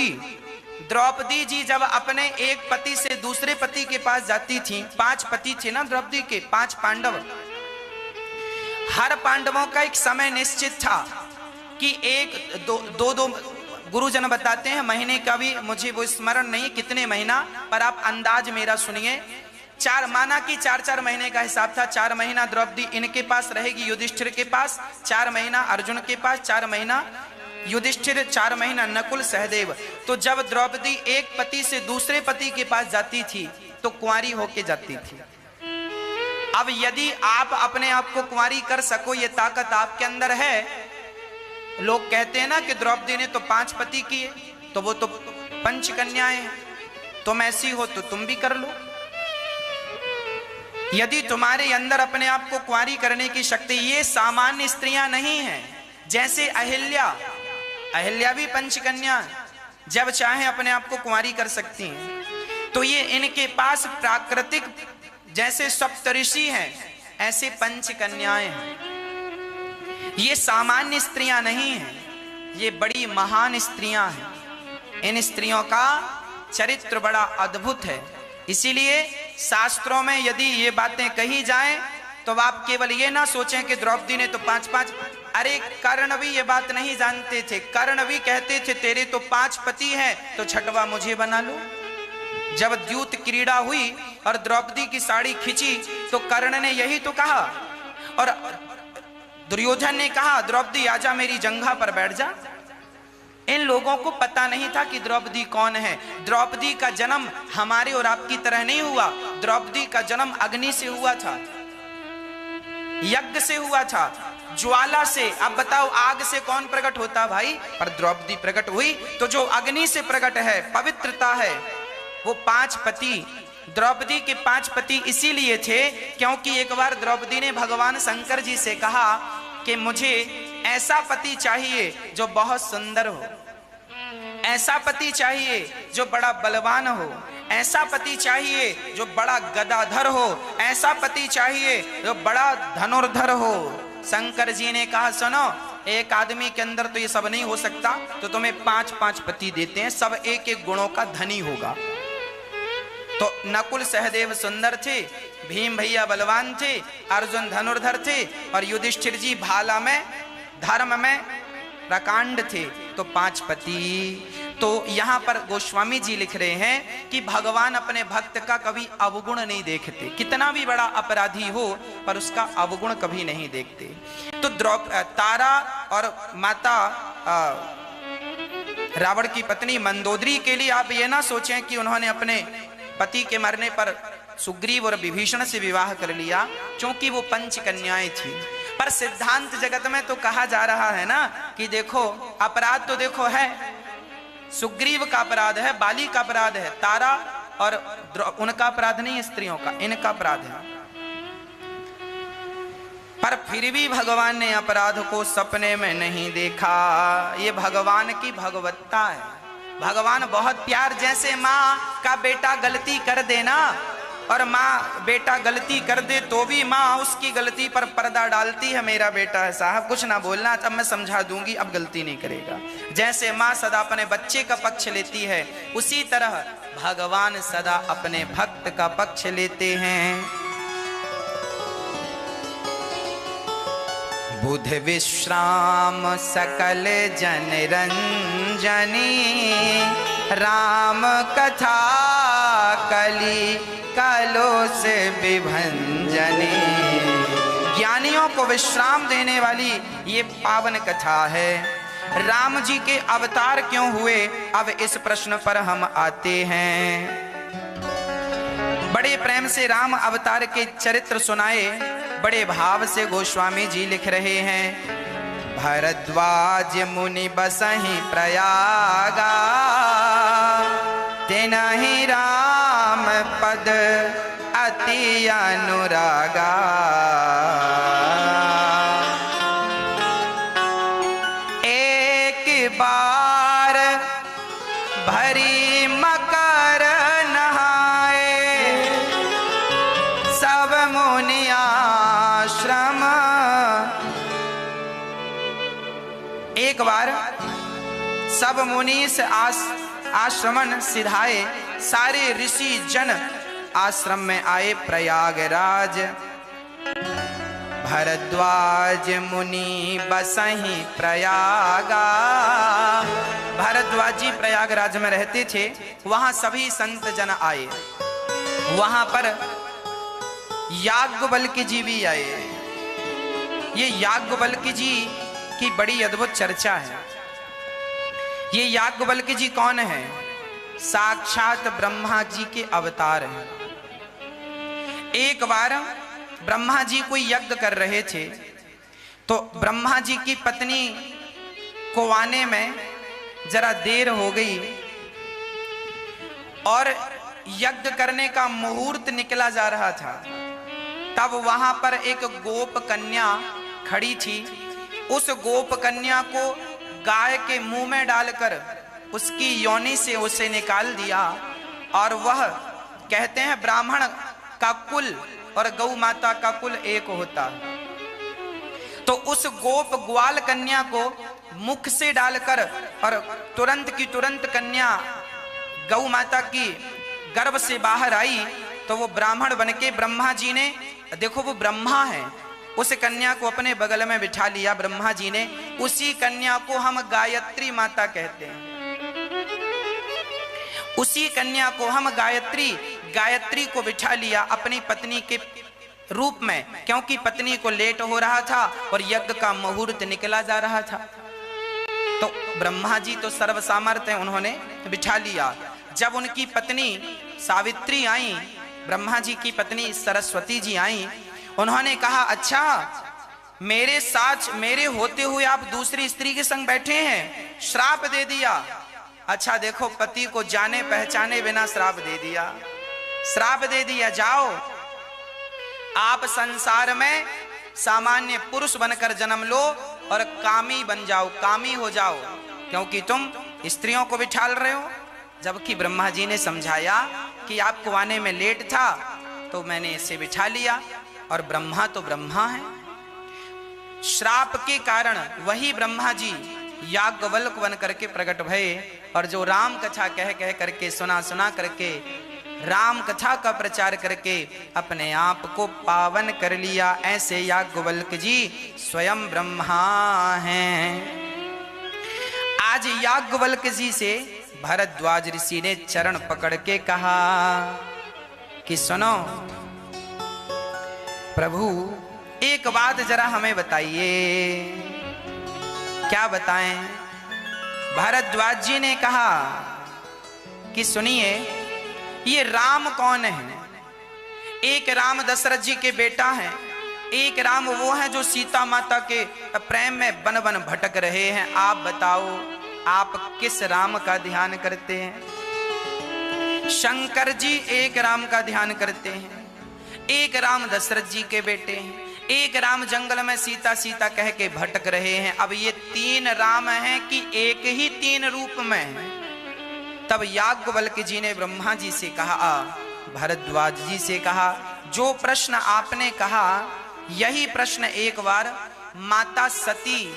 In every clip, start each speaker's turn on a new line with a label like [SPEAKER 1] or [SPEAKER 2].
[SPEAKER 1] द्रौपदी जी जब अपने एक पति से दूसरे पति के पास जाती थी, 5 पति थे ना द्रौपदी के, 5 पांडव। हर पांडवों का एक समय निश्चित था कि एक दो गुरुजन बताते हैं, महीने का भी मुझे वो स्मरण नहीं कितने महीना, पर आप अंदाज मेरा सुनिए। 4 माना कि 4-4 महीने का हिसाब था। 4 महीना द्रौपदी इनके पास रहेगी, युधिष्ठिर के पास, 4 महीना अर्जुन के पास, 4 महीना युधिष्ठिर, 4 महीना नकुल सहदेव। तो जब द्रौपदी एक पति से दूसरे पति के पास जाती थी तो कुंवारी होके जाती थी। अब यदि आप अपने आप को कुंवारी कर सको, ये ताकत आपके अंदर है। लोग कहते हैं ना कि द्रौपदी ने तो 5 पति किए, तो वो तो पंचकन्याएं हैं, तुम ऐसी हो तो तुम भी कर लो। यदि तुम्हारे अंदर अपने आप को कुंवारी करने की शक्ति, ये सामान्य स्त्रियां नहीं हैं। जैसे अहिल्या भी पंचकन्या, जब चाहे अपने आप को कुंवारी कर सकती हैं। तो ये इनके पास प्राकृतिक जैसे सप्तऋषि हैं, ऐसे पंचकन्याएं हैं। ये सामान्य स्त्रियां नहीं हैं, ये बड़ी महान स्त्रियां हैं। इन स्त्रियों का चरित्र बड़ा अद्भुत है। इसीलिए शास्त्रों में यदि ये बातें कही जाएं तो आप केवल ये ना सोचें कि द्रौपदी ने तो 5-5। अरे कर्ण भी ये बात नहीं जानते थे। कर्ण भी कहते थे तेरे तो 5 पति हैं, तो 6वां मुझे बना लो। जब द्यूत क्रीड़ा हुई और द्रौपदी की साड़ी खींची तो कर्ण ने यही तो कहा, और दुर्योधन ने कहा द्रौपदी आजा मेरी जंघा पर बैठ जा। इन लोगों को पता नहीं था कि द्रौपदी कौन है। द्रौपदी का जन्म हमारे और आपकी तरह नहीं हुआ। द्रौपदी का जन्म अग्नि से हुआ था, यज्ञ से हुआ था, ज्वाला से। अब बताओ आग से कौन प्रकट होता भाई? पर द्रौपदी प्रकट हुई। तो जो अग्नि से प्रकट है, पवित्रता है, वो 5 पति। द्रौपदी के 5 पति इसीलिए थे क्योंकि एक बार द्रौपदी ने भगवान शंकर जी से कहा कि मुझे ऐसा पति चाहिए जो बहुत सुंदर हो, ऐसा पति चाहिए जो बड़ा बलवान हो, ऐसा पति चाहिए जो बड़ा गदाधर हो, ऐसा पति चाहिए जो बड़ा धनुर्धर हो। शंकर जी ने कहा सुनो, एक आदमी के अंदर तो ये सब नहीं हो सकता, तो तुम्हें 5-5 पति देते हैं, सब एक-एक गुणों का धनी होगा। तो नकुल सहदेव सुंदर थे, भीम भैया बलवान थे, अर्जुन धनुर्धर थे, और युधिष्ठिर जी भाला में, धर्म में प्रकांड थे। तो 5 पति। तो यहां पर गोस्वामी जी लिख रहे हैं कि भगवान अपने भक्त का कभी अवगुण नहीं देखते। कितना भी बड़ा अपराधी हो पर उसका अवगुण कभी नहीं देखते। तो तारा और माता रावण की पत्नी मंदोदरी के लिए आप ये ना सोचें कि उन्होंने अपने पति के मरने पर सुग्रीव और विभीषण से विवाह कर लिया, क्योंकि वो पंचकन्याएं थी। पर सिद्धांत जगत में तो कहा जा रहा है ना कि देखो अपराध तो देखो है, सुग्रीव का अपराध है, बाली का अपराध है, तारा और उनका अपराध नहीं है, स्त्रियों का, इनका अपराध है। पर फिर भी भगवान ने अपराध को सपने में नहीं देखा। ये भगवान की भगवत्ता है। भगवान बहुत प्यार, जैसे माँ का बेटा गलती कर देना, और माँ बेटा गलती कर दे तो भी माँ उसकी गलती पर पर्दा डालती है, मेरा बेटा है साहब कुछ ना बोलना, अब मैं समझा दूंगी, अब गलती नहीं करेगा। जैसे माँ सदा अपने बच्चे का पक्ष लेती है, उसी तरह भगवान सदा अपने भक्त का पक्ष लेते हैं। बुध विश्राम सकल जन रंजनी, राम कथा कली कालो से विभंजनी। ज्ञानियों को विश्राम देने वाली ये पावन कथा है। राम जी के अवतार क्यों हुए, अब इस प्रश्न पर हम आते हैं। बड़े प्रेम से राम अवतार के चरित्र सुनाए, बड़े भाव से गोस्वामी जी लिख रहे हैं। भरद्वाज मुनि बसहि प्रयागा, तिनहि राम पद अति अनुरागा। एक बार भरी मकर नहाए, सब मुनि आश्रम। एक बार सब मुनीस आश्रमन सिधाए, सारे ऋषि जन आश्रम में आए प्रयागराज। भरद्वाज मुनि बसहि प्रयागा, भरद्वाज जी प्रयागराज में रहते थे, वहां सभी संत जन आए। वहां पर याज्ञवल्क्य जी भी आए। ये याज्ञवल्क्य जी की बड़ी अद्भुत चर्चा है। ये याज्ञवल्क्य जी कौन है? साक्षात ब्रह्मा जी के अवतार हैं। एक बार ब्रह्मा जी कोई यज्ञ कर रहे थे, तो ब्रह्मा जी की पत्नी को आने में जरा देर हो गई और यज्ञ करने का मुहूर्त निकला जा रहा था। तब वहां पर एक गोप कन्या खड़ी थी। उस गोप कन्या को गाय के मुंह में डालकर उसकी योनि से उसे निकाल दिया। और वह कहते हैं ब्राह्मण का कुल और गौ माता का कुल एक होता। तो उस गोप ग्वाल कन्या को मुख से डालकर और तुरंत की तुरंत कन्या गौ माता की गर्भ से बाहर आई। तो वो ब्राह्मण बनके ब्रह्मा जी ने, देखो वो ब्रह्मा है, उस कन्या को अपने बगल में बिठा लिया ब्रह्मा जी ने। उसी कन्या को हम गायत्री माता कहते हैं। उसी कन्या को हम गायत्री को बिठा लिया अपनी पत्नी के रूप में, क्योंकि पत्नी को लेट हो रहा था और यज्ञ का मुहूर्त निकला जा रहा था। तो ब्रह्मा जी तो सर्व सामर्थ्य, उन्होंने बिठा लिया। जब उनकी पत्नी सावित्री आई, ब्रह्मा जी की पत्नी सरस्वती जी आई, उन्होंने कहा अच्छा मेरे साथ मेरे होते हुए आप दूसरी स्त्री के संग बैठे हैं, श्राप दे दिया। अच्छा देखो, पति को जाने पहचाने बिना श्राप दे दिया, श्राप दे दिया। जाओ आप संसार में सामान्य पुरुष बनकर जन्म लो और कामी बन जाओ, कामी हो जाओ, क्योंकि तुम स्त्रियों को बिठाल रहे हो। जबकि ब्रह्मा जी ने समझाया कि आपको आने में लेट था तो मैंने इसे बिठा लिया, और ब्रह्मा तो ब्रह्मा है। श्राप के कारण वही ब्रह्मा जी याज्ञवल्क्य बन करके प्रकट भये, और जो राम कथा कह कह करके सुना करके राम कथा का प्रचार करके अपने आप को पावन कर लिया। ऐसे याज्ञवल्क्य जी स्वयं ब्रह्मा हैं। आज याज्ञवल्क्य जी से भरद्वाज ऋषि ने चरण पकड़ के कहा कि सुनो प्रभु, एक बात जरा हमें बताइए। क्या बताएं? भरद्वाज जी ने कहा कि सुनिए, ये राम कौन है? एक राम दशरथ जी के बेटा हैं, एक राम वो हैं जो सीता माता के प्रेम में बन बन भटक रहे हैं। आप बताओ, आप किस राम का ध्यान करते हैं? शंकर जी एक राम का ध्यान करते हैं, एक राम दशरथ जी के बेटे हैं, एक राम जंगल में सीता सीता कह के भटक रहे हैं। अब ये तीन राम हैं कि एक ही तीन रूप में है? तब याज्ञवल्क्य जी ने ब्रह्मा जी से कहा, भरद्वाज जी से कहा, जो प्रश्न आपने कहा यही प्रश्न एक बार माता सती,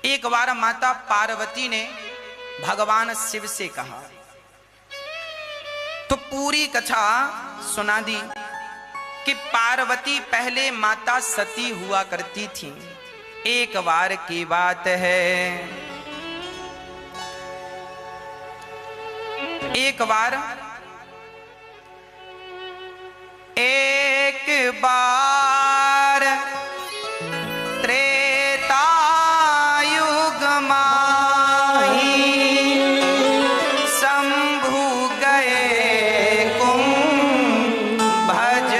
[SPEAKER 1] एक बार माता पार्वती ने भगवान शिव से कहा। तो पूरी कथा सुना दी कि पार्वती पहले माता सती हुआ करती थी। एक बार की बात है, एक बार त्रेता युग माही शंभु गए कुंभज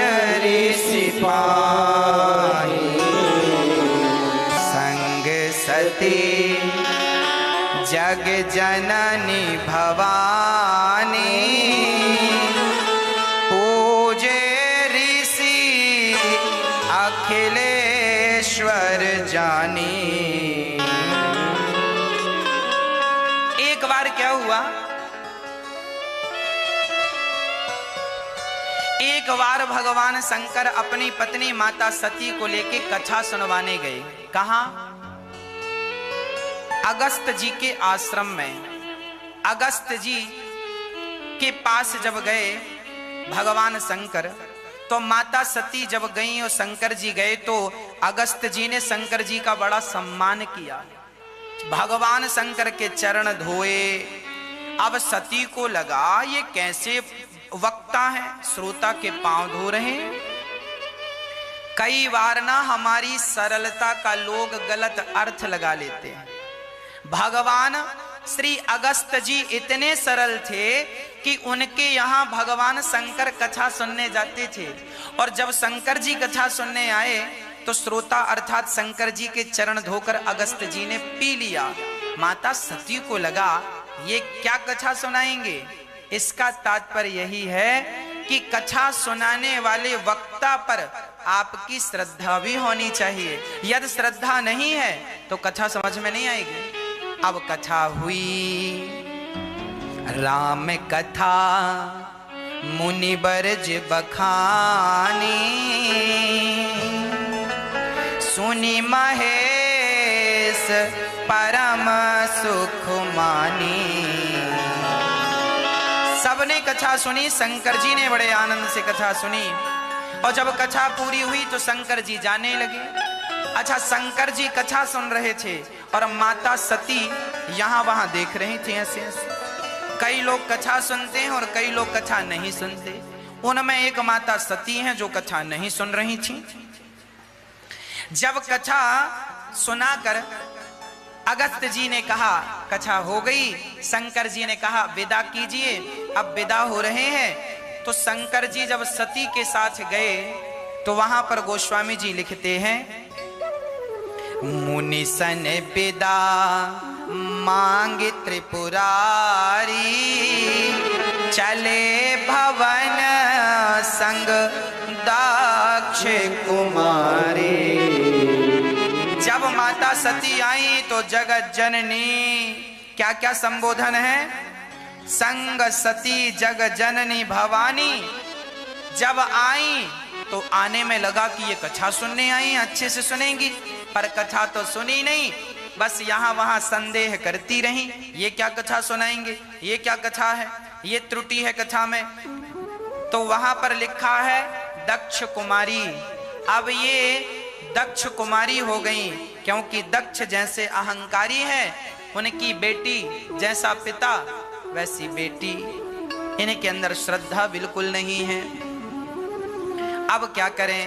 [SPEAKER 1] ऋषि पाई, संग सती जग जननी भवानी, पूजे ऋषि अखिलेश्वर जानी। एक बार क्या हुआ, एक बार भगवान शंकर अपनी पत्नी माता सती को लेके कथा सुनवाने गए। कहां? अगस्त जी के आश्रम में, अगस्त जी के पास जब गए भगवान शंकर, तो माता सती जब गई और शंकर जी गए तो अगस्त जी ने शंकर जी का बड़ा सम्मान किया। भगवान शंकर के चरण धोए। अब सती को लगा ये कैसे वक्ता है, श्रोता के पांव धो रहे हैं। कई बार ना हमारी सरलता का लोग गलत अर्थ लगा लेते हैं। भगवान श्री अगस्त जी इतने सरल थे कि उनके यहाँ भगवान शंकर कथा सुनने जाते थे, और जब शंकर जी कथा सुनने आए तो श्रोता अर्थात शंकर जी के चरण धोकर अगस्त जी ने पी लिया। माता सती को लगा ये क्या कथा सुनाएंगे। इसका तात्पर्य यही है कि कथा सुनाने वाले वक्ता पर आपकी श्रद्धा भी होनी चाहिए। यदि श्रद्धा नहीं है तो कथा समझ में नहीं आएगी। अब कथा हुई, राम कथा मुनि बरज बखानी, सुनी महेश परम सुख मानी। सबने कथा सुनी, शंकर जी ने बड़े आनंद से कथा सुनी, और जब कथा पूरी हुई तो शंकर जी जाने लगे। अच्छा, शंकर जी कथा सुन रहे थे और माता सती यहां वहां देख रही थी ऐसे ऐसे। कई लोग कथा सुनते हैं और कई लोग कथा नहीं सुनते। उनमें एक माता सती हैं जो कथा नहीं सुन रही थी। जब कथा सुनाकर अगस्त जी ने कहा कथा हो गई, शंकर जी ने कहा विदा कीजिए, अब विदा हो रहे हैं। तो शंकर जी जब सती के साथ गए तो वहां पर गोस्वामी जी लिखते हैं, मुनि सन विदा मांग त्रिपुरारी, चले भवन संग दक्ष कुमारी। जब माता सती आई तो जगत जननी, क्या क्या संबोधन है, संग सती जग जननी भवानी। जब आई तो आने में लगा कि ये कथा सुनने आई, अच्छे से सुनेंगी, पर कथा तो सुनी नहीं, बस यहाँ वहां संदेह करती रही, ये क्या कथा सुनाएंगे, ये क्या कथा है, ये त्रुटि है कथा में। तो वहां पर लिखा है दक्ष कुमारी। अब ये दक्ष कुमारी हो गई, क्योंकि दक्ष जैसे अहंकारी है, उनकी बेटी जैसा पिता वैसी बेटी, इनके अंदर श्रद्धा बिल्कुल नहीं है। अब क्या करें।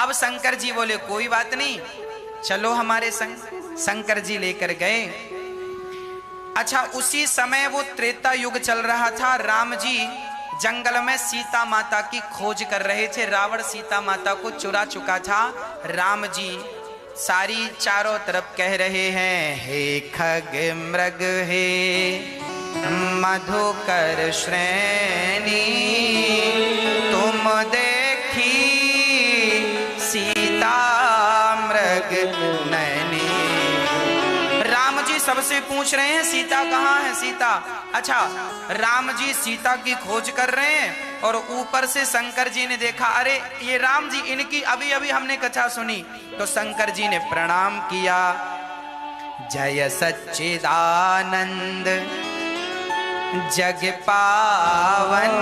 [SPEAKER 1] अब शंकर जी बोले कोई बात नहीं, चलो हमारे संग। शंकर जी लेकर गए। अच्छा, उसी समय वो त्रेता युग चल रहा था। राम जी जंगल में सीता माता की खोज कर रहे थे। रावण सीता माता को चुरा चुका था। राम जी सारी चारों तरफ कह रहे हैं, हे खग मृग हे मधुकर श्रेणी, तुम देखी सीता मृग नैनी। राम जी सबसे पूछ रहे हैं सीता कहाँ है, सीता। अच्छा, राम जी सीता की खोज कर रहे हैं और ऊपर से शंकर जी ने देखा, अरे ये राम जी, इनकी अभी अभी हमने कथा सुनी। तो शंकर जी ने प्रणाम किया, जय सच्चिदानंद जग पावन,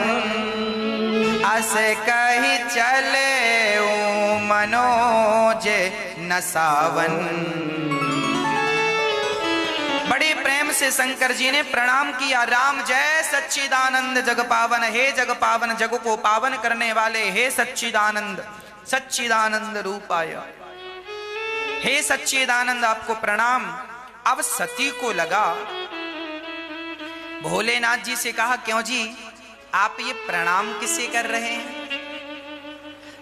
[SPEAKER 1] अस कही चले मनोज नसावन। बड़े प्रेम से शंकर जी ने प्रणाम किया, राम जय सच्चिदानंद जग पावन, हे जग पावन, जग को पावन करने वाले, हे सच्चिदानंद, सच्चिदानंद रूपाय, हे सच्चिदानंद आपको प्रणाम। अब सती को लगा, भोलेनाथ जी से कहा, क्यों जी आप ये प्रणाम किसे कर रहे हैं।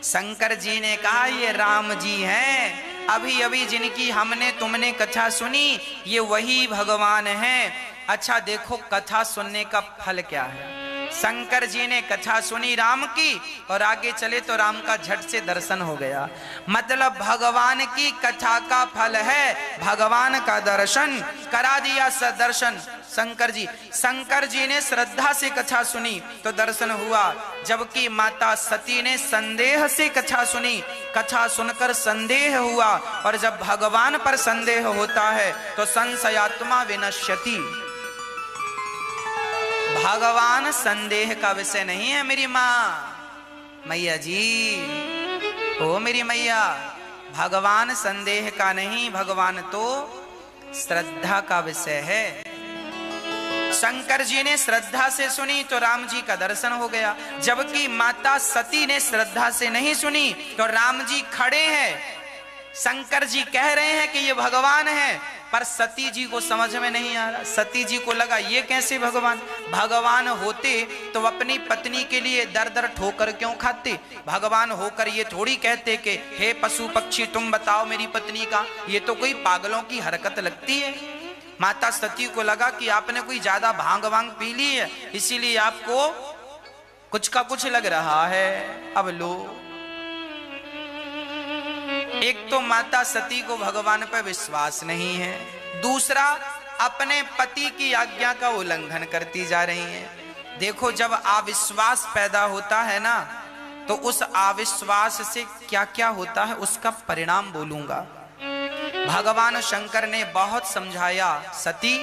[SPEAKER 1] शंकर जी ने कहा, ये राम जी हैं, अभी अभी जिनकी हमने तुमने कथा सुनी, ये वही भगवान हैं। अच्छा देखो कथा सुनने का फल क्या है। शंकर जी ने कथा सुनी राम की और आगे चले तो राम का झट से दर्शन हो गया। मतलब भगवान की कथा का फल है भगवान का दर्शन। करा दिया सदर्शन शंकर जी ने श्रद्धा से कथा सुनी तो दर्शन हुआ, जबकि माता सती ने संदेह से कथा सुनी, कथा सुनकर संदेह हुआ। और जब भगवान पर संदेह होता है तो संशयात्मा विनश्यति। भगवान संदेह का विषय नहीं है मेरी माँ मैया जी, ओ मेरी मैया, भगवान संदेह का नहीं, भगवान तो श्रद्धा का विषय है। शंकर जी ने श्रद्धा से सुनी तो राम जी का दर्शन हो गया, जबकि माता सती ने श्रद्धा से नहीं सुनी तो राम जी खड़े हैं। शंकर जी कह रहे हैं कि ये भगवान है, पर सती जी को समझ में नहीं आ रहा। सती जी को लगा ये कैसे भगवान होते तो अपनी पत्नी के लिए दर दर ठोकर क्यों खाते? भगवान होकर ये थोड़ी कहते कि हे पशु पक्षी तुम बताओ मेरी पत्नी का, ये तो कोई पागलों की हरकत लगती है। माता सती को लगा कि आपने कोई ज्यादा भांग वांग पी ली है, इसीलिए आपको कुछ का कुछ लग रहा है। अब लो, एक तो माता सती को भगवान पर विश्वास नहीं है, दूसरा अपने पति की आज्ञा का उल्लंघन करती जा रही है। देखो, जब अविश्वास पैदा होता है ना, तो उस अविश्वास से क्या क्या होता है उसका परिणाम बोलूंगा। भगवान शंकर ने बहुत समझाया, सती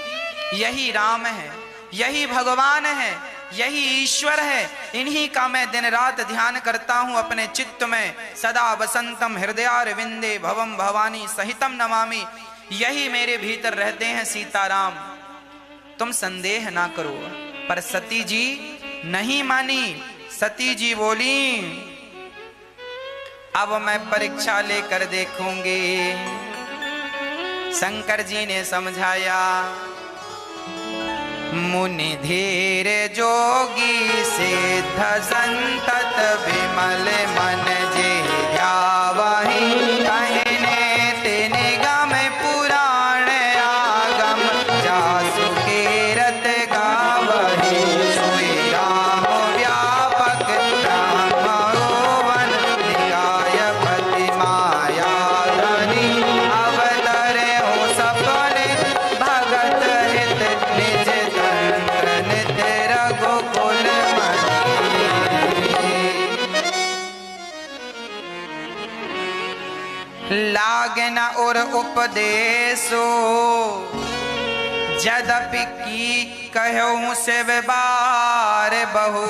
[SPEAKER 1] यही राम है, यही भगवान है, यही ईश्वर है, इन्हीं का मैं दिन रात ध्यान करता हूं अपने चित्त में। सदा बसंतम हृदयारविंदे भवम भवानी सहितम नमामि, यही मेरे भीतर रहते हैं सीताराम, तुम संदेह ना करो। पर सती जी नहीं मानी। सती जी बोली, अब मैं परीक्षा लेकर देखूंगी। शंकर जी ने समझाया, मुनि धीर जोगी सिद्ध संतत विमल मन जे ध्यावहि, कहने तिन गम पुराण आगम जासु कीरत गावहि। सोई राम व्यापक ब्रह्मवन निकाय पति माया धनी, अवतरे हो सपने भगत हित निज लागन और उपदेशो, यद्यपि की कहूँ से बार बहु,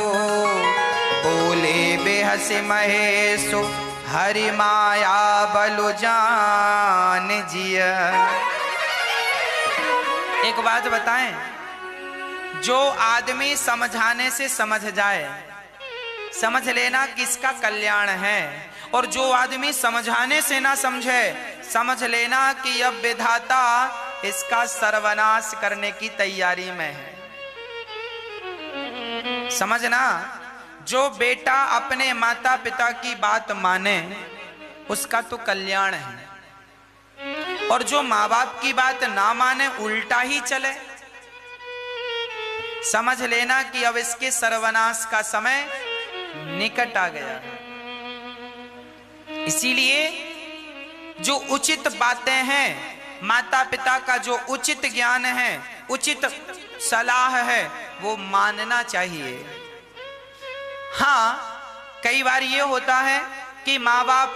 [SPEAKER 1] बोले बेहस महेशो हरि माया बलु जान जिया। एक बात बताएं, जो आदमी समझाने से समझ जाए, समझ लेना किसका कल्याण है, और जो आदमी समझाने से ना समझे, समझ लेना कि अब विधाता इसका सर्वनाश करने की तैयारी में है। समझना, जो बेटा अपने माता पिता की बात माने उसका तो कल्याण है, और जो माँ बाप की बात ना माने उल्टा ही चले, समझ लेना कि अब इसके सर्वनाश का समय निकट आ गया। इसीलिए जो उचित बातें हैं, माता पिता का जो उचित ज्ञान है, उचित सलाह है, वो मानना चाहिए। हाँ, कई बार ये होता है कि माँ बाप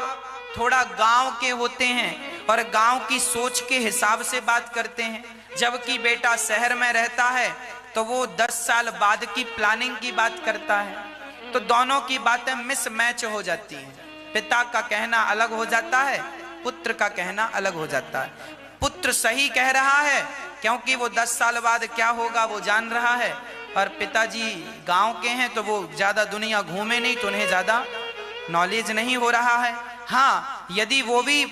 [SPEAKER 1] थोड़ा गांव के होते हैं और गांव की सोच के हिसाब से बात करते हैं, जबकि बेटा शहर में रहता है तो वो 10 साल बाद की प्लानिंग की बात करता है, तो दोनों की बातें मिसमैच हो जाती हैं। पिता का कहना अलग हो जाता है, पुत्र का कहना अलग हो जाता है। पुत्र सही कह रहा है क्योंकि वो 10 साल बाद क्या होगा वो जान रहा है, और पिताजी गांव के हैं तो वो ज्यादा दुनिया घूमे नहीं, तो उन्हें ज्यादा नॉलेज नहीं हो रहा है। हाँ, यदि वो भी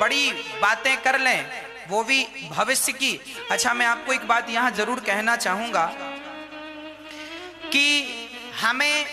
[SPEAKER 1] बड़ी बातें कर लें, वो भी भविष्य की। अच्छा, मैं आपको एक बात यहां जरूर कहना चाहूंगा कि हमें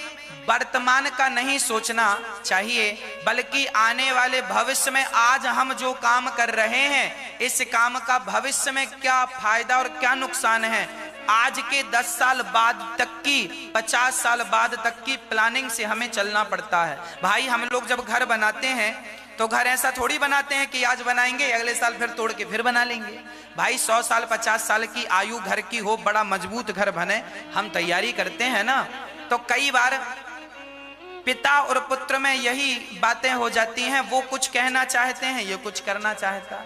[SPEAKER 1] वर्तमान का नहीं सोचना चाहिए, बल्कि आने वाले भविष्य में आज हम जो काम कर रहे हैं, इस काम का भविष्य में क्या फायदा और क्या नुकसान है, आज के 10 साल बाद तक की, 50 साल बाद तक की प्लानिंग से हमें चलना पड़ता है। भाई हम लोग जब घर बनाते हैं तो घर ऐसा थोड़ी बनाते हैं कि आज बनाएंगे अगले साल फिर तोड़ के फिर बना लेंगे। भाई 100 साल 50 साल की आयु घर की हो, बड़ा मजबूत घर बने, हम तैयारी करते हैं ना। तो कई बार पिता और पुत्र में यही बातें हो जाती हैं, वो कुछ कहना चाहते हैं, ये कुछ करना चाहता है,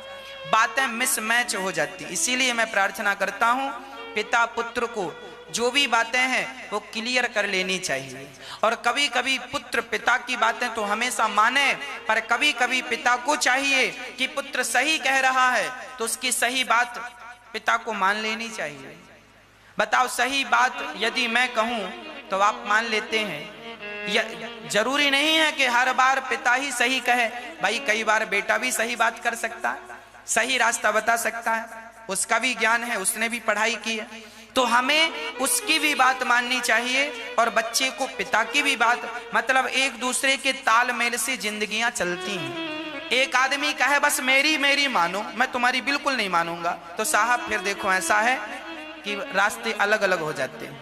[SPEAKER 1] बातें मिसमैच हो जाती। इसीलिए मैं प्रार्थना करता हूं पिता पुत्र को जो भी बातें हैं वो क्लियर कर लेनी चाहिए। और कभी कभी पुत्र पिता की बातें तो हमेशा माने, पर कभी कभी पिता को चाहिए कि पुत्र सही कह रहा है तो उसकी सही बात पिता को मान लेनी चाहिए। बताओ, सही बात यदि मैं कहूं तो आप मान लेते हैं? जरूरी नहीं है कि हर बार पिता ही सही कहे। भाई कई बार बेटा भी सही बात कर सकता है, सही रास्ता बता सकता है, उसका भी ज्ञान है, उसने भी पढ़ाई की है, तो हमें उसकी भी बात माननी चाहिए और बच्चे को पिता की भी बात। मतलब एक दूसरे के तालमेल से जिंदगियां चलती हैं। एक आदमी कहे बस मेरी मेरी मानो, मैं तुम्हारी बिल्कुल नहीं मानूंगा, तो साहब फिर देखो ऐसा है कि रास्ते अलग अलग हो जाते हैं,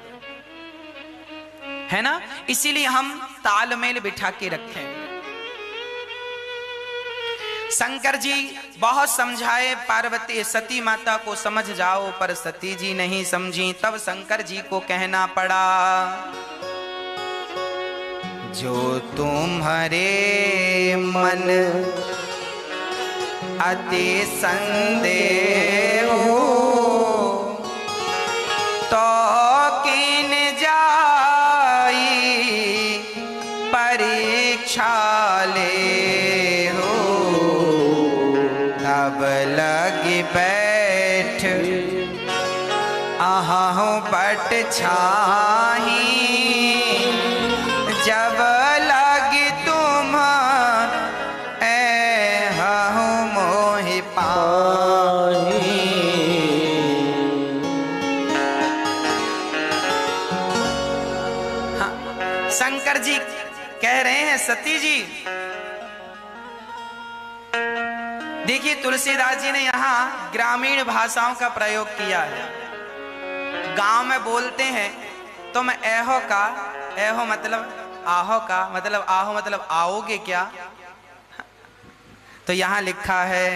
[SPEAKER 1] है ना। इसीलिए हम तालमेल बिठा के रखें। शंकर जी बहुत समझाए पार्वती सती माता को, समझ जाओ, पर सती जी नहीं समझी। तब शंकर जी को कहना पड़ा, जो तुम्हारे मन अति संदेह हो, तो किन जाई परीक्षा ले हो। तब लगी बैठ आहू बट छाही, जब लगी तुम ऐहू मोहि पाही। हाँ, शंकर जी कह रहे हैं सती जी, देखिए तुलसीदास जी ने यहाँ ग्रामीण भाषाओं का प्रयोग किया है। गांव में बोलते हैं तो मैं ऐहो का, ऐहो मतलब आहो का, मतलब आहो मतलब आओगे क्या। तो यहाँ लिखा है,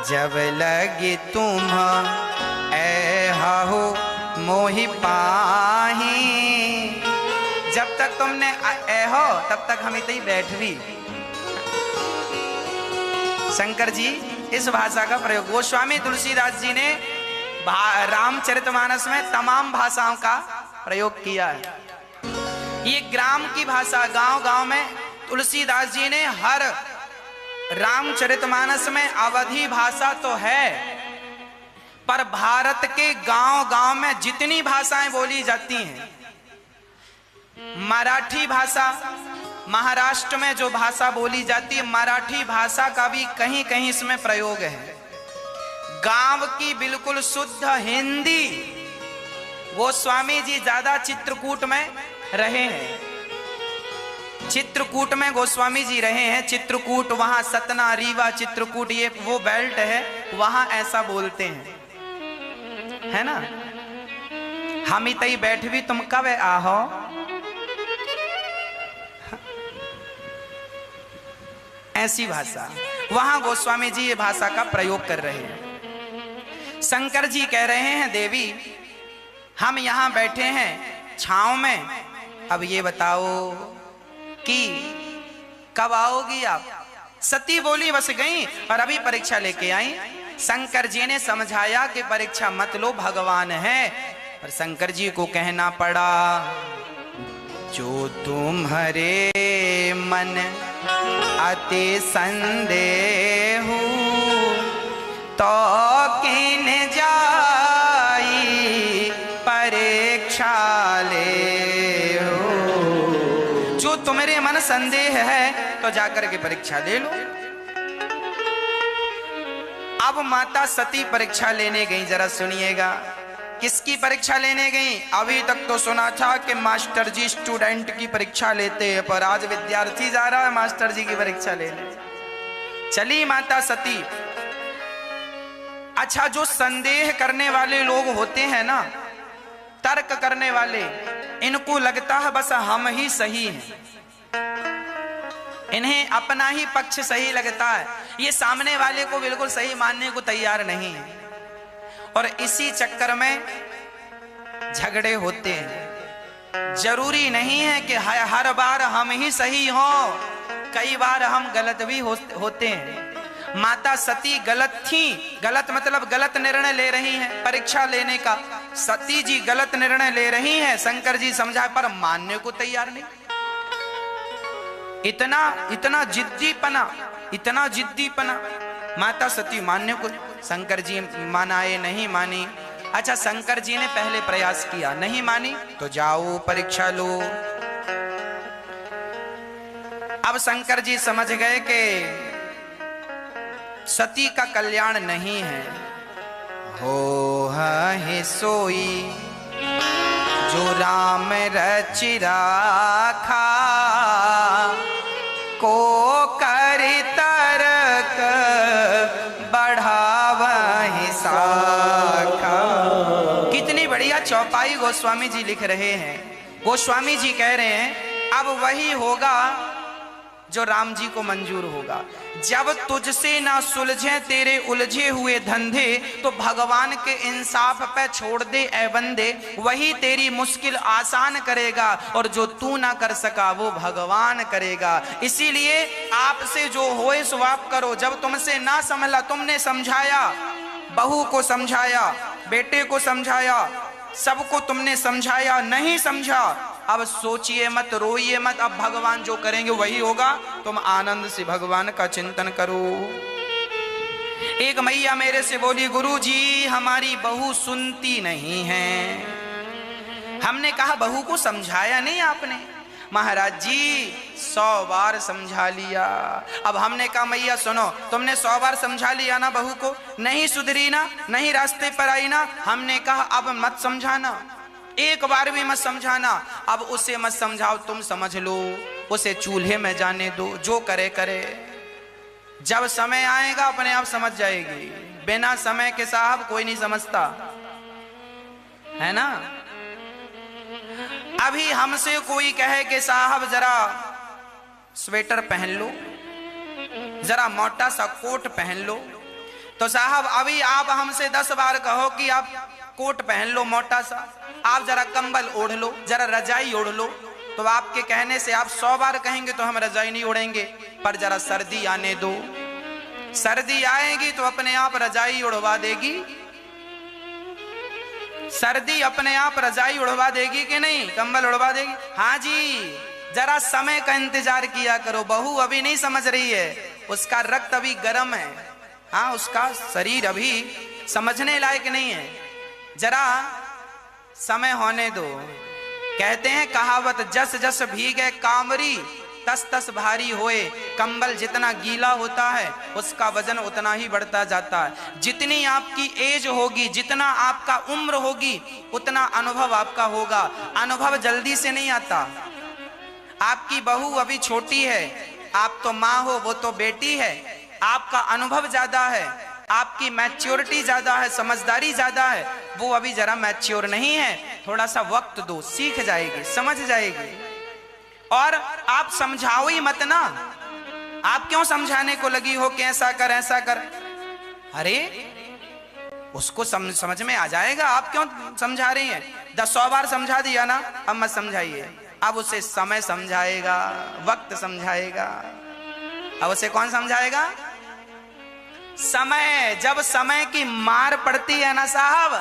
[SPEAKER 1] जब लगी तुम ऐहो मोहि पाही। जब तक तुमने ऐहो तब तक हम इतनी बैठ भी। शंकर जी इस भाषा का प्रयोग, गोस्वामी तुलसीदास जी ने रामचरितमानस में तमाम भाषाओं का प्रयोग किया है। ये ग्राम की भाषा, गांव गांव में तुलसीदास जी ने हर रामचरितमानस में अवधी भाषा तो है, पर भारत के गांव गांव में जितनी भाषाएं बोली जाती हैं, मराठी भाषा, महाराष्ट्र में जो भाषा बोली जाती है मराठी भाषा का भी कहीं कहीं इसमें प्रयोग है। गांव की बिल्कुल शुद्ध हिंदी, गोस्वामी जी ज्यादा चित्रकूट में रहे हैं, चित्रकूट में गोस्वामी जी रहे हैं। चित्रकूट वहां सतना रीवा चित्रकूट ये वो बेल्ट है, वहां ऐसा बोलते हैं, है ना। हम इतई बैठ भी तुम कब आहो, ऐसी भाषा वहां गोस्वामी जी ये भाषा का प्रयोग कर रहे हैं। शंकर जी कह रहे हैं, देवी हम यहां बैठे हैं छांव में, अब ये बताओ कि कब आओगी आप। सती बोली बस गई और अभी परीक्षा लेके आई। शंकर जी ने समझाया कि परीक्षा मत लो, भगवान है। पर शंकर जी को कहना पड़ा, जो तुम्हारे मन अति संदेह तो किन जाई परीक्षा ले हो। जो तुम्हारे मन संदेह है तो जाकर के परीक्षा ले लो। अब माता सती परीक्षा लेने गई, जरा सुनिएगा किसकी परीक्षा लेने गई। अभी तक तो सुना था कि मास्टर जी स्टूडेंट की परीक्षा लेते हैं, पर आज विद्यार्थी जा रहा है मास्टर जी की परीक्षा लेने। चली माता सती। अच्छा, जो संदेह करने वाले लोग होते हैं ना, तर्क करने वाले, इनको लगता है बस हम ही सही हैं, इन्हें अपना ही पक्ष सही लगता है, ये सामने वाले को बिल्कुल सही मानने को तैयार नहीं है। और इसी चक्कर में झगड़े होते हैं। जरूरी नहीं है कि हर बार हम ही सही हो, कई बार हम गलत भी होते हैं। माता सती गलत थी, गलत मतलब गलत निर्णय ले रही हैं, परीक्षा लेने का सती जी गलत निर्णय ले रही हैं, शंकर जी समझाए पर मानने को तैयार नहीं। इतना जिद्दीपना माता सती मानने को, शंकर जी मानाए नहीं मानी। अच्छा, शंकर जी ने पहले प्रयास किया, नहीं मानी तो जाओ परीक्षा लो। अब शंकर जी समझ गए कि सती का कल्याण नहीं है। हो है सोई जो राम रचि राखा, को कर तरक बढ़ावहि साखा। कितनी बढ़िया चौपाई गोस्वामी जी लिख रहे हैं। गोस्वामी जी कह रहे हैं अब वही होगा जो राम जी को मंजूर होगा। जब तुझसे ना सुलझे तेरे उलझे हुए धंधे, तो भगवान के इंसाफ पे छोड़ दे ए बंदे, वही तेरी मुश्किल आसान करेगा, और जो तू ना कर सका वो भगवान करेगा। इसीलिए आपसे जो होए सो आप करो। जब तुमसे ना संभला, तुमने समझाया, बहू को समझाया, बेटे को समझाया, सबको तुमने समझाया, नहीं समझा, अब सोचिए मत, रोइए मत, अब भगवान जो करेंगे वही होगा। तुम आनंद से भगवान का चिंतन करो। एक मैया मेरे से बोली, गुरुजी हमारी बहू सुनती नहीं है। हमने कहा बहू को समझाया नहीं आपने? महाराज जी 100 बार समझा लिया। अब हमने कहा मैया सुनो, तुमने 100 बार समझा लिया ना बहू को, नहीं सुधरी ना, नहीं रास्ते पर आई ना। हमने कहा अब मत समझाना, एक बार भी मत समझाना, अब उसे मत समझाओ, तुम समझ लो, उसे चूल्हे में जाने दो, जो करे करे, जब समय आएगा अपने आप समझ जाएगी। बिना समय के साहब कोई नहीं समझता है ना। अभी हमसे कोई कहे कि साहब जरा स्वेटर पहन लो, जरा मोटा सा कोट पहन लो, तो साहब अभी आप हमसे 10 बार कहो कि आप कोट पहन लो मोटा सा, आप जरा कंबल ओढ़ लो, जरा रजाई ओढ़ लो, तो आपके कहने से आप 100 बार कहेंगे तो हम रजाई नहीं ओढ़ेंगे। पर जरा सर्दी आने दो, सर्दी आएगी तो अपने आप रजाई उड़वा देगी, सर्दी अपने आप रजाई उड़वा देगी कि नहीं, कंबल उड़वा देगी। हाँ जी, जरा समय का इंतजार किया करो। बहू अभी नहीं समझ रही है, उसका रक्त अभी गर्म है, हाँ उसका शरीर अभी समझने लायक नहीं है, जरा समय होने दो। कहते हैं कहावत, जस जस भीगे कामरी तस तस भारी होए। कंबल जितना गीला होता है उसका वजन उतना ही बढ़ता जाता है। जितनी आपकी एज होगी, जितना आपका उम्र होगी, उतना अनुभव आपका होगा। अनुभव जल्दी से नहीं आता। आपकी बहू अभी छोटी है, आप तो माँ हो, वो तो बेटी है, आपका अनुभव ज्यादा है, आपकी मैच्योरिटी ज्यादा है, समझदारी ज्यादा है, वो अभी जरा मैच्योर नहीं है। थोड़ा सा वक्त दो, सीख जाएगी, समझ जाएगी। और आप समझाओ ही मत ना, आप क्यों समझाने को लगी हो कि ऐसा कर ऐसा कर। अरे उसको समझ में आ जाएगा, आप क्यों समझा रही हैं? 100 बार समझा दिया ना, अब मत समझाइए। अब उसे समय समझाएगा, वक्त समझाएगा। अब उसे कौन समझाएगा? समय। जब समय की मार पड़ती है ना साहब,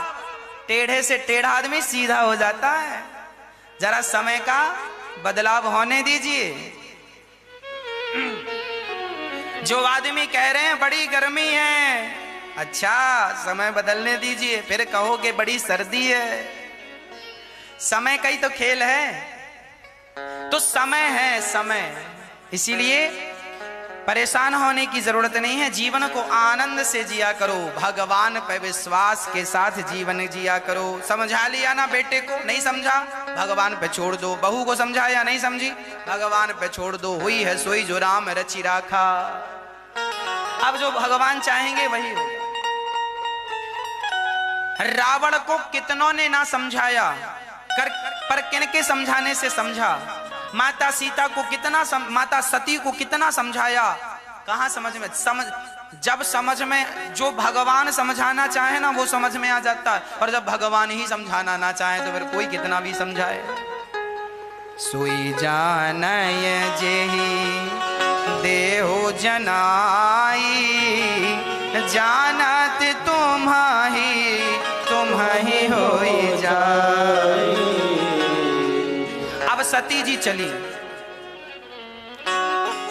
[SPEAKER 1] टेढ़े से टेढ़ा आदमी सीधा हो जाता है। जरा समय का बदलाव होने दीजिए। जो आदमी कह रहे हैं बड़ी गर्मी है, अच्छा समय बदलने दीजिए, फिर कहोगे बड़ी सर्दी है। समय का ही तो खेल है, तो समय है समय। इसीलिए परेशान होने की जरूरत नहीं है। जीवन को आनंद से जिया करो, भगवान पे विश्वास के साथ जीवन जिया करो। समझा लिया ना बेटे को, नहीं समझा, भगवान पे छोड़ दो। बहू को समझाया, नहीं समझी, भगवान पे छोड़ दो। हुई है सोई जो राम रचि राखा। अब जो भगवान चाहेंगे वही होगा। रावण को कितनों ने ना समझाया, पर किनके समझाने से समझा। माता सीता को कितना माता सती को कितना समझाया, कहां समझ में। जब समझ में जो भगवान समझाना चाहे ना वो समझ में आ जाता है, और जब भगवान ही समझाना ना चाहे तो फिर कोई कितना भी समझाए। सोई जानय जेहि देहो जनाई, जानत तुम्हाही होई जाई। अब सती जी चली,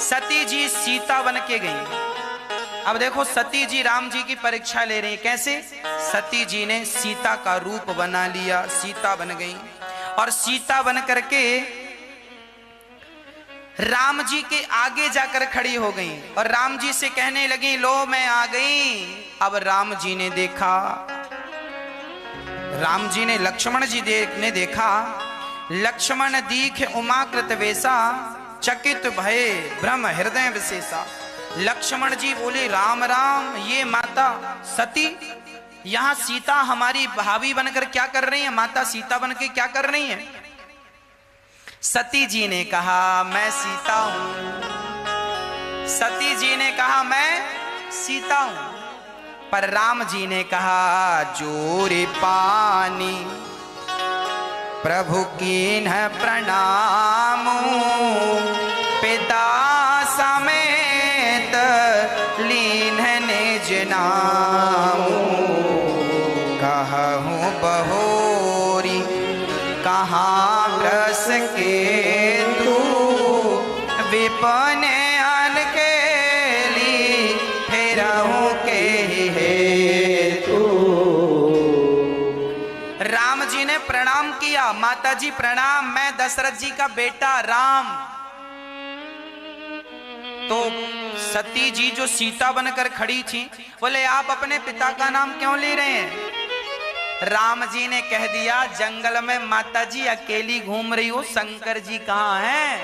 [SPEAKER 1] सती जी सीता बन के गई। अब देखो सती जी राम जी की परीक्षा ले रही। कैसे? सती जी ने सीता का रूप बना लिया, सीता बन गई, और सीता बन करके राम जी के आगे जाकर खड़ी हो गई और राम जी से कहने लगी, लो मैं आ गई। अब राम जी ने देखा, राम जी ने लक्ष्मण जी ने देखा, लक्ष्मण दीख उमाकृत वेसा, चकित भये ब्रह्म हृदय विशेषा। लक्ष्मण जी बोले, राम राम, ये माता सती यहां सीता हमारी भाभी बनकर क्या कर रही है, माता सीता बनकर क्या कर रही है। सती जी ने कहा, मैं सीता हूं। सती जी ने कहा, मैं सीता हूं। पर राम जी ने कहा, जोरे पानी प्रभु कीन्ह प्रणाम, पिता समेत लीन निज नाम। कहूँ बहोरी कहाँ व्रस के तू, विपन अनकेली फेरहूँ के हेतु। राम जी ने प्रणाम किया, माता जी प्रणाम, मैं दशरथ जी का बेटा राम। तो सती जी जो सीता बनकर खड़ी थी बोले, आप अपने पिता का नाम क्यों ले रहे हैं। राम जी ने कह दिया, जंगल में माता जी अकेली घूम रही हो, शंकर जी कहाँ हैं।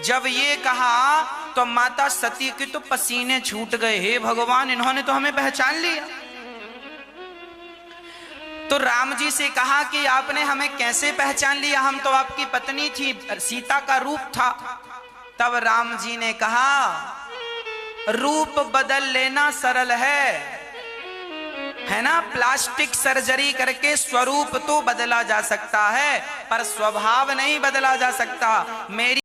[SPEAKER 1] जब ये कहा तो माता सती के तो पसीने छूट गए, हे भगवान, इन्होंने तो हमें पहचान लिया। तो राम जी से कहा कि आपने हमें कैसे पहचान लिया, हम तो आपकी पत्नी थी, सीता का रूप था। तब राम जी ने कहा, रूप बदल लेना सरल है ना, प्लास्टिक सर्जरी करके स्वरूप तो बदला जा सकता है पर स्वभाव नहीं बदला जा सकता। मेरी